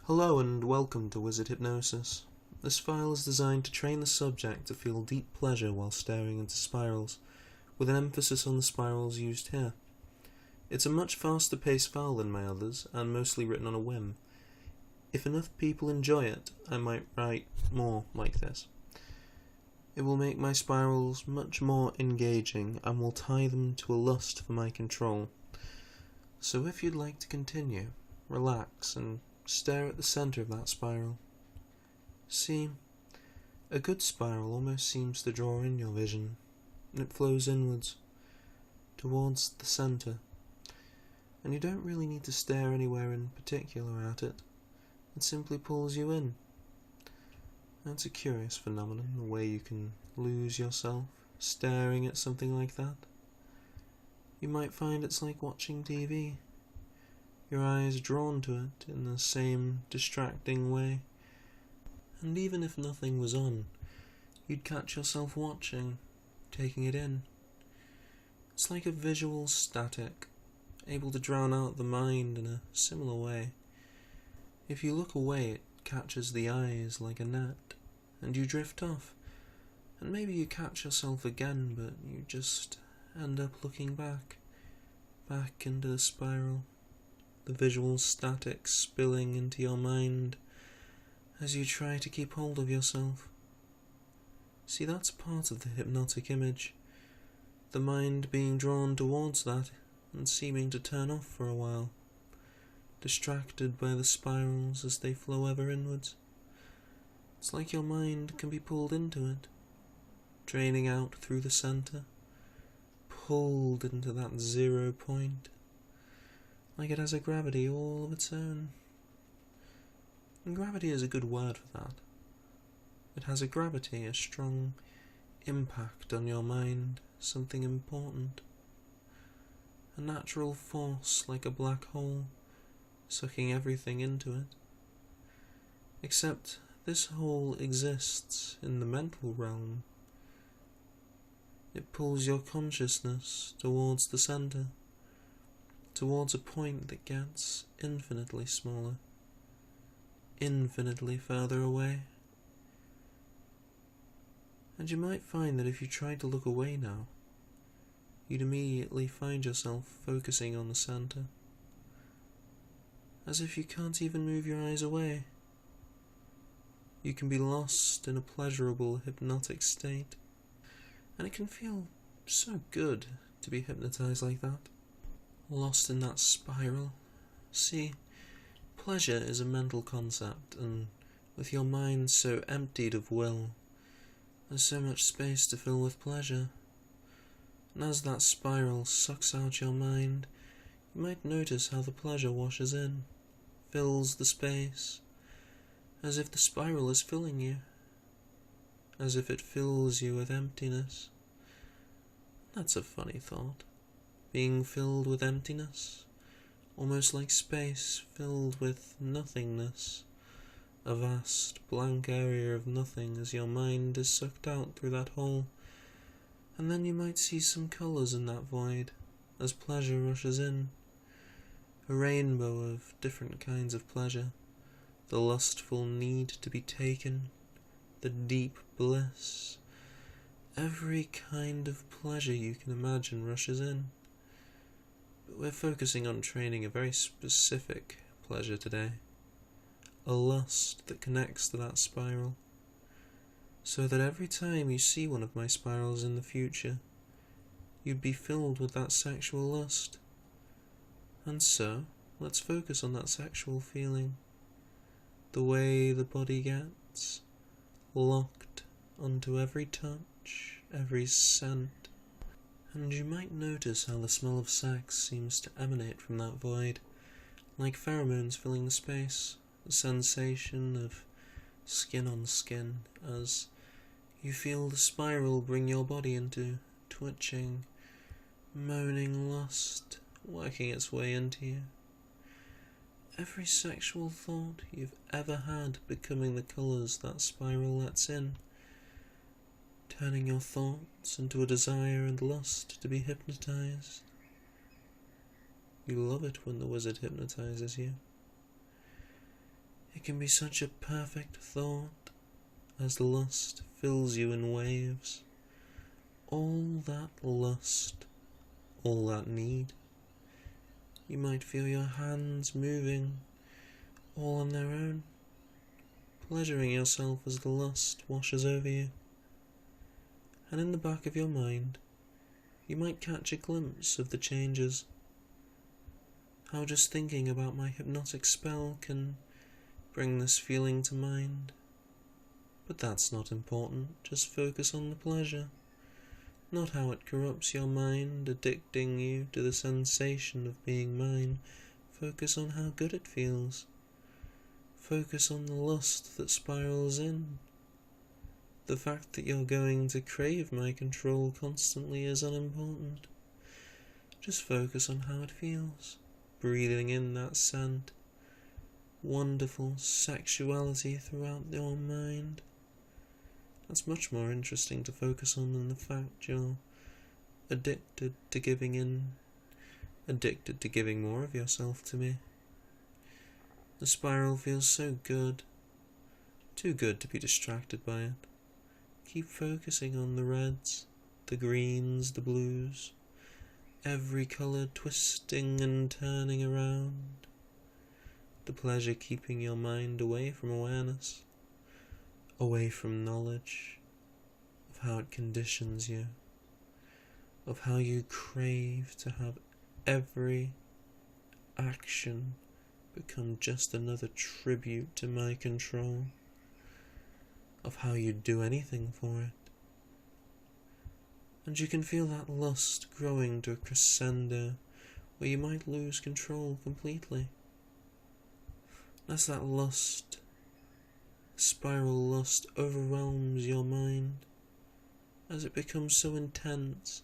Hello and welcome to Wizard Hypnosis. This file is designed to train the subject to feel deep pleasure while staring into spirals, with an emphasis on the spirals used here. It's a much faster paced file than my others, and mostly written on a whim. If enough people enjoy it, I might write more like this. It will make my spirals much more engaging and will tie them to a lust for my control. So if you'd like to continue, relax and stare at the centre of that spiral. See, a good spiral almost seems to draw in your vision. It flows inwards, towards the centre, and you don't really need to stare anywhere in particular at it. It simply pulls you in. That's a curious phenomenon, the way you can lose yourself staring at something like that. You might find it's like watching TV. Your eyes drawn to it in the same distracting way. And even if nothing was on, you'd catch yourself watching, taking it in. It's like a visual static, able to drown out the mind in a similar way. If you look away, it catches the eyes like a net, and you drift off. And maybe you catch yourself again, but you just end up looking back into the spiral. The visual static spilling into your mind as you try to keep hold of yourself. See, that's part of the hypnotic image, the mind being drawn towards that and seeming to turn off for a while, distracted by the spirals as they flow ever inwards. It's like your mind can be pulled into it, draining out through the centre, pulled into that 0 point. Like it has a gravity all of its own. And gravity is a good word for that. It has a gravity, a strong impact on your mind, something important. A natural force like a black hole, sucking everything into it. Except this hole exists in the mental realm. It pulls your consciousness towards the centre, towards a point that gets infinitely smaller, infinitely further away. And you might find that if you tried to look away now, you'd immediately find yourself focusing on the centre, as if you can't even move your eyes away. You can be lost in a pleasurable hypnotic state, and it can feel so good to be hypnotized like that. Lost in that spiral. See, pleasure is a mental concept, and with your mind so emptied of will, there's so much space to fill with pleasure. And as that spiral sucks out your mind, you might notice how the pleasure washes in, fills the space, as if the spiral is filling you, as if it fills you with emptiness. That's a funny thought. Being filled with emptiness, almost like space filled with nothingness, a vast blank area of nothing as your mind is sucked out through that hole, and then you might see some colours in that void as pleasure rushes in, a rainbow of different kinds of pleasure, the lustful need to be taken, the deep bliss, every kind of pleasure you can imagine rushes in. But we're focusing on training a very specific pleasure today, a lust that connects to that spiral, so that every time you see one of my spirals in the future, you'd be filled with that sexual lust. And so, let's focus on that sexual feeling, the way the body gets locked onto every touch, every scent. And you might notice how the smell of sex seems to emanate from that void, like pheromones filling the space, the sensation of skin on skin, as you feel the spiral bring your body into twitching, moaning lust, working its way into you. Every sexual thought you've ever had becoming the colours that spiral lets in, turning your thoughts into a desire and lust to be hypnotized. You love it when the wizard hypnotizes you. It can be such a perfect thought as lust fills you in waves. All that lust, all that need. You might feel your hands moving all on their own, pleasuring yourself as the lust washes over you. And in the back of your mind, you might catch a glimpse of the changes. How just thinking about my hypnotic spell can bring this feeling to mind. But that's not important, just focus on the pleasure, not how it corrupts your mind, addicting you to the sensation of being mine. Focus on how good it feels. Focus on the lust that spirals in. The fact that you're going to crave my control constantly is unimportant. Just focus on how it feels, breathing in that scent. Wonderful sexuality throughout your mind. That's much more interesting to focus on than the fact you're addicted to giving more of yourself to me. The spiral feels so good, too good to be distracted by it. Keep focusing on the reds, the greens, the blues, every colour twisting and turning around. The pleasure keeping your mind away from awareness, away from knowledge of how it conditions you, of how you crave to have every action become just another tribute to my control, of how you'd do anything for it. And you can feel that lust growing to a crescendo where you might lose control completely. As that lust, spiral lust, overwhelms your mind, as it becomes so intense,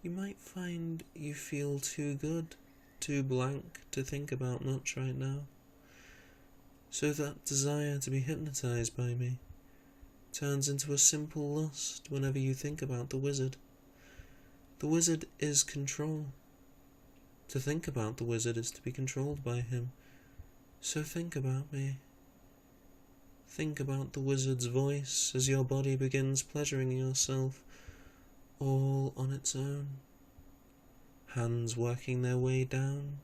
you might find you feel too good, too blank to think about much right now. So that desire to be hypnotized by me turns into a simple lust whenever you think about the wizard. The wizard is control. To think about the wizard is to be controlled by him. So think about me. Think about the wizard's voice as your body begins pleasuring yourself all on its own. Hands working their way down,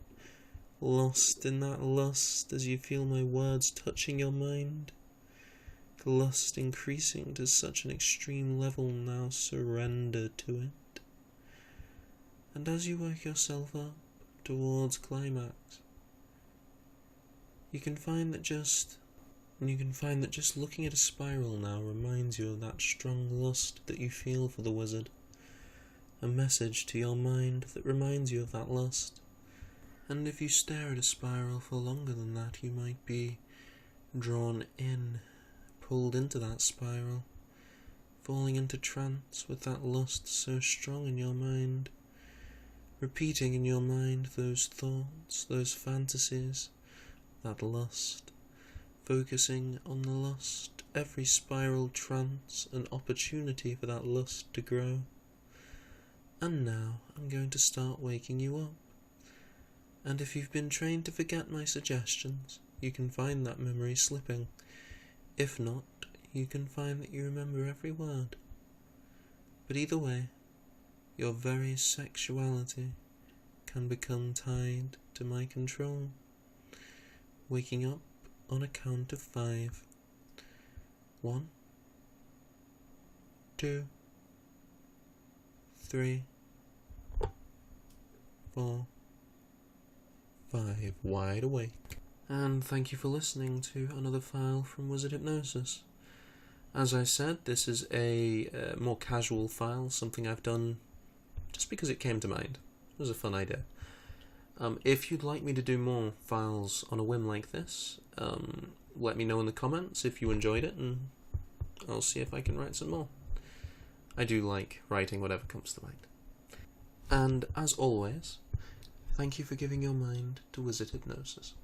lost in that lust as you feel my words touching your mind. The lust increasing to such an extreme level now, surrender to it. And as you work yourself up towards climax, you can find that just looking at a spiral now reminds you of that strong lust that you feel for the wizard. A message to your mind that reminds you of that lust. And if you stare at a spiral for longer than that, you might be drawn in, pulled into that spiral, falling into trance with that lust so strong in your mind, repeating in your mind those thoughts, those fantasies, that lust, focusing on the lust, every spiral trance an opportunity for that lust to grow. And now I'm going to start waking you up. And if you've been trained to forget my suggestions, you can find that memory slipping. If not, you can find that you remember every word. But either way, your very sexuality can become tied to my control. Waking up on a count of 5. 1, 2, 3, 4, 5. Wide awake. And thank you for listening to another file from Wizard Hypnosis. As I said, this is a more casual file, something I've done just because it came to mind. It was a fun idea. If you'd like me to do more files on a whim like this, let me know in the comments if you enjoyed it, and I'll see if I can write some more. I do like writing whatever comes to mind. And as always, thank you for giving your mind to Wizard Hypnosis.